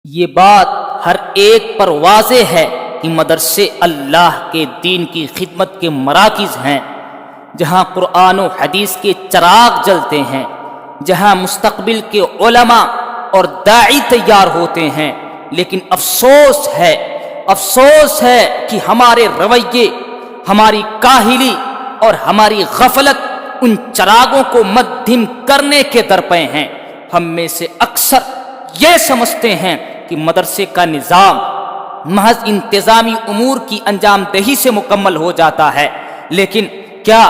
یہ بات ہر ایک پر واضح ہے کہ مدرسے اللہ کے دین کی خدمت کے مراکز ہیں، جہاں قرآن و حدیث کے چراغ جلتے ہیں، جہاں مستقبل کے علماء اور داعی تیار ہوتے ہیں۔ لیکن افسوس ہے کہ ہمارے رویے، ہماری کاہلی اور ہماری غفلت ان چراغوں کو مدھم کرنے کے درپے ہیں۔ ہم میں سے اکثر یہ سمجھتے ہیں کہ مدرسے کا نظام محض انتظامی امور کی انجام دہی سے مکمل ہو جاتا ہے، لیکن کیا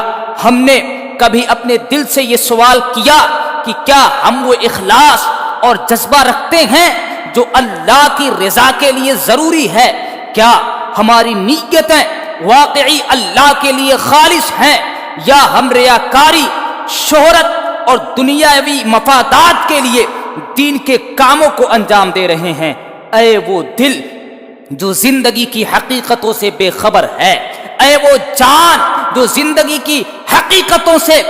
ہم نے کبھی اپنے دل سے یہ سوال کیا کہ کیا ہم وہ اخلاص اور جذبہ رکھتے ہیں جو اللہ کی رضا کے لیے ضروری ہے؟ کیا ہماری نیتیں واقعی اللہ کے لیے خالص ہیں، یا ہم ریاکاری، شہرت اور دنیاوی مفادات کے لیے دین کے کاموں کو انجام دے رہے ہیں؟ اے وہ دل جو زندگی کی حقیقتوں سے بے خبر ہے، اے وہ جان جو زندگی کی حقیقتوں سے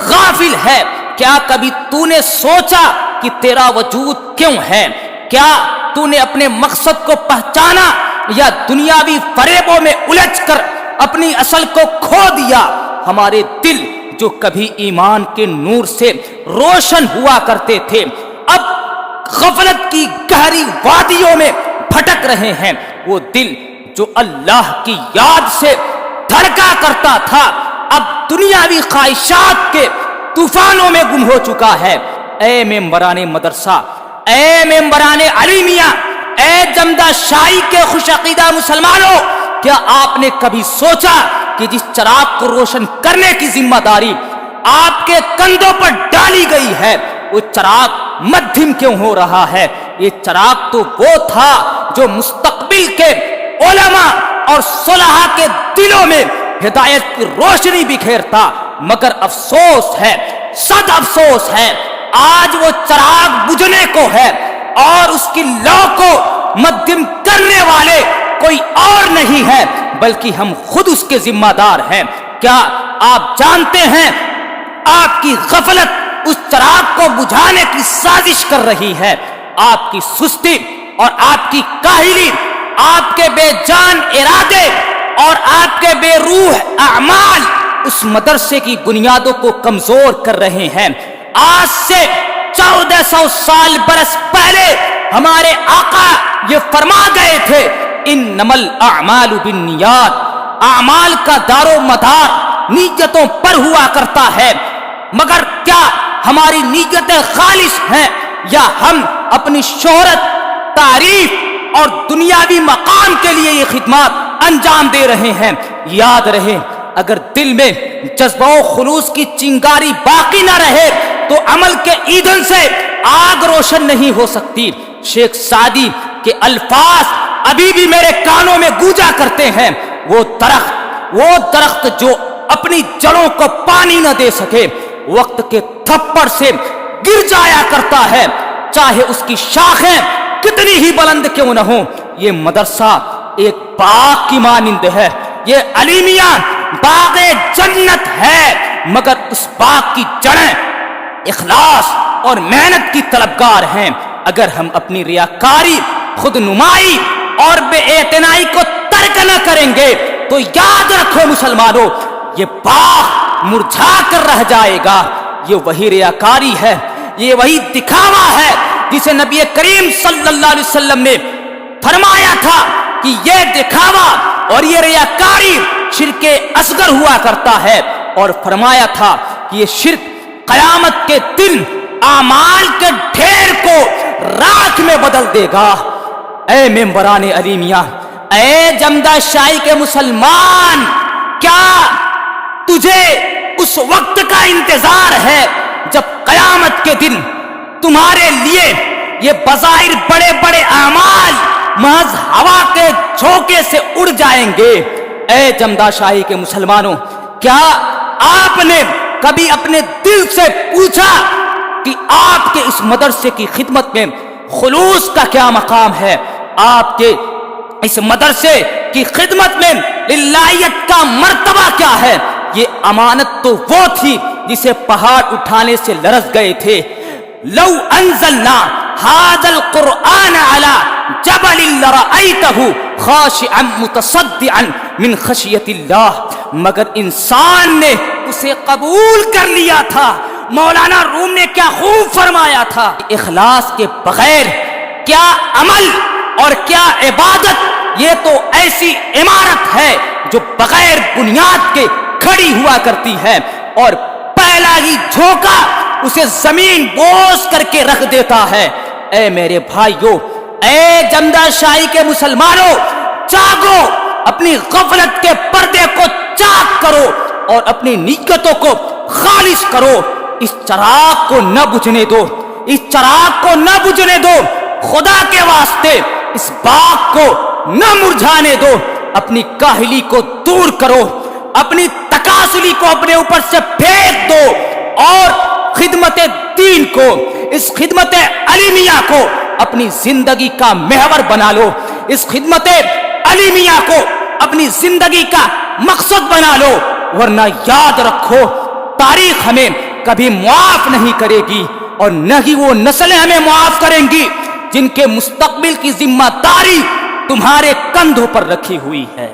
غافل ہے، کیا کبھی تو نے سوچا کہ تیرا وجود کیوں ہے؟ کیا تو نے اپنے مقصد کو پہچانا یا دنیاوی فریبوں میں الجھ کر اپنی اصل کو کھو دیا؟ ہمارے دل جو کبھی ایمان کے نور سے روشن ہوا کرتے تھے، اب غفلت کی گہری وادیوں میں بھٹک رہے ہیں۔ وہ دل جو اللہ کی یاد سے دھڑکا کرتا تھا، اب دنیاوی خواہشات کے طوفانوں میں گم ہو چکا ہے۔ اے ممبران مدرسہ، اے ممبران علیمیہ، اے جمدہ شاہی کے خوش عقیدہ مسلمانوں، کیا آپ نے کبھی سوچا کہ جس چراغ کو روشن کرنے کی ذمہ داری آپ کے کندھوں پر ڈالی گئی ہے، وہ چراغ مدھم کیوں ہو رہا ہے؟ یہ چراغ تو وہ تھا جو مستقبل کے علماء اور صلحاء کے دلوں میں ہدایت کی روشنی بکھیرتا، مگر افسوس ہے، صد افسوس ہے، آج وہ چراغ بجھنے کو ہے اور اس کی لو کو مدھم کرنے والے کوئی اور نہیں ہے بلکہ ہم خود اس کے ذمہ دار ہیں۔ کیا آپ جانتے ہیں آپ کی غفلت اس چراغ کو بجھانے کی سازش کر رہی ہے؟ آپ کی سستی اور آپ کی کاہلی، آپ کے بے جان ارادے اور آپ کے بے روح اعمال اس مدرسے کی بنیادوں کو کمزور کر رہے ہیں۔ آج سے 1400 سال برس پہلے ہمارے آقا یہ فرما گئے تھے، انما الاعمال بالنیات، اعمال کا دار و مدار نیتوں پر ہوا کرتا ہے۔ مگر کیا ہماری نیتیں خالص ہیں، یا ہم اپنی شہرت، تعریف اور دنیاوی مقام کے لیے یہ خدمات انجام دے رہے ہیں؟ یاد رہے، اگر دل میں جذبہ و خلوص کی چنگاری باقی نہ رہے تو عمل کے ایندھن سے آگ روشن نہیں ہو سکتی۔ شیخ سعدی کے الفاظ ابھی بھی میرے کانوں میں گونجا کرتے ہیں، وہ درخت جو اپنی جڑوں کو پانی نہ دے سکے، وقت کے تھپڑ سے گر جایا کرتا ہے، چاہے اس کی شاخیں کتنی ہی بلند کیوں نہ ہوں۔ یہ مدرسہ ایک باغ کی مانند ہے، یہ علیمیہ باغ جنت ہے، مگر اس باغ کی جڑیں اخلاص اور محنت کی طلبگار ہیں۔ اگر ہم اپنی ریاکاری، خود نمائی اور بے اعتنائی کو ترک نہ کریں گے تو یاد رکھو مسلمانوں، یہ باغ مرجھا کر رہ جائے گا۔ یہ وہی ریاکاری ہے، یہ وہی دکھاوا ہے جسے نبی کریم صلی اللہ علیہ وسلم نے فرمایا تھا کہ یہ دکھاوا اور یہ ریاکاری شرک اصغر ہوا کرتا ہے، اور فرمایا تھا کہ یہ شرک قیامت کے دن اعمال کے ڈھیر کو راکھ میں بدل دے گا۔ اے ممبران علیمیہ، اے جمدہ شاہی کے مسلمان، کیا تجھے اس وقت کا انتظار ہے جب قیامت کے دن تمہارے لیے یہ بظاہر بڑے بڑے اعمال محض ہوا کے جھونکے سے اڑ جائیں گے؟ اے جمدہ شاہی کے مسلمانوں، کیا آپ نے کبھی اپنے دل سے پوچھا کہ آپ کے اس مدرسے کی خدمت میں خلوص کا کیا مقام ہے؟ آپ کے اس مدرسے کی خدمت میں للہیت کا مرتبہ کیا ہے؟ یہ امانت تو وہ تھی جسے پہاڑ اٹھانے سے لرز گئے تھے۔ لو انزلنا هذا القرآن على جبل لرأيته خاشعا متصدعا من خشیت اللہ، مگر انسان نے اسے قبول کر لیا تھا۔ مولانا روم نے کیا خوب فرمایا تھا، اخلاص کے بغیر کیا عمل اور کیا عبادت، یہ تو ایسی عمارت ہے جو بغیر بنیاد کے کھڑی ہوا کرتی ہے اور پہلا ہی جھونکا اسے زمین بوس کر کے رکھ دیتا ہے۔ اے میرے بھائیو، اے جمدہ شاہی کے مسلمانوں، جاگو، اپنی غفلت کے پردے کو چاک کرو اور اپنی نیتوں کو خالص کرو۔ اس چراغ کو نہ بجھنے دو، اس چراغ کو نہ بجھنے دو، خدا کے واسطے اس باغ کو نہ مرجھانے دو۔ اپنی کاہلی کو دور کرو، اپنی تکاسلی کو اپنے اوپر سے پھینک دو اور خدمت دین کو، اس خدمت علیمیہ کو اپنی زندگی کا محور بنا لو، اس خدمت علیمیہ کو اپنی زندگی کا مقصد بنا لو، ورنہ یاد رکھو تاریخ ہمیں کبھی معاف نہیں کرے گی اور نہ ہی وہ نسلیں ہمیں معاف کریں گی جن کے مستقبل کی ذمہ داری تمہارے کندھوں پر رکھی ہوئی ہے۔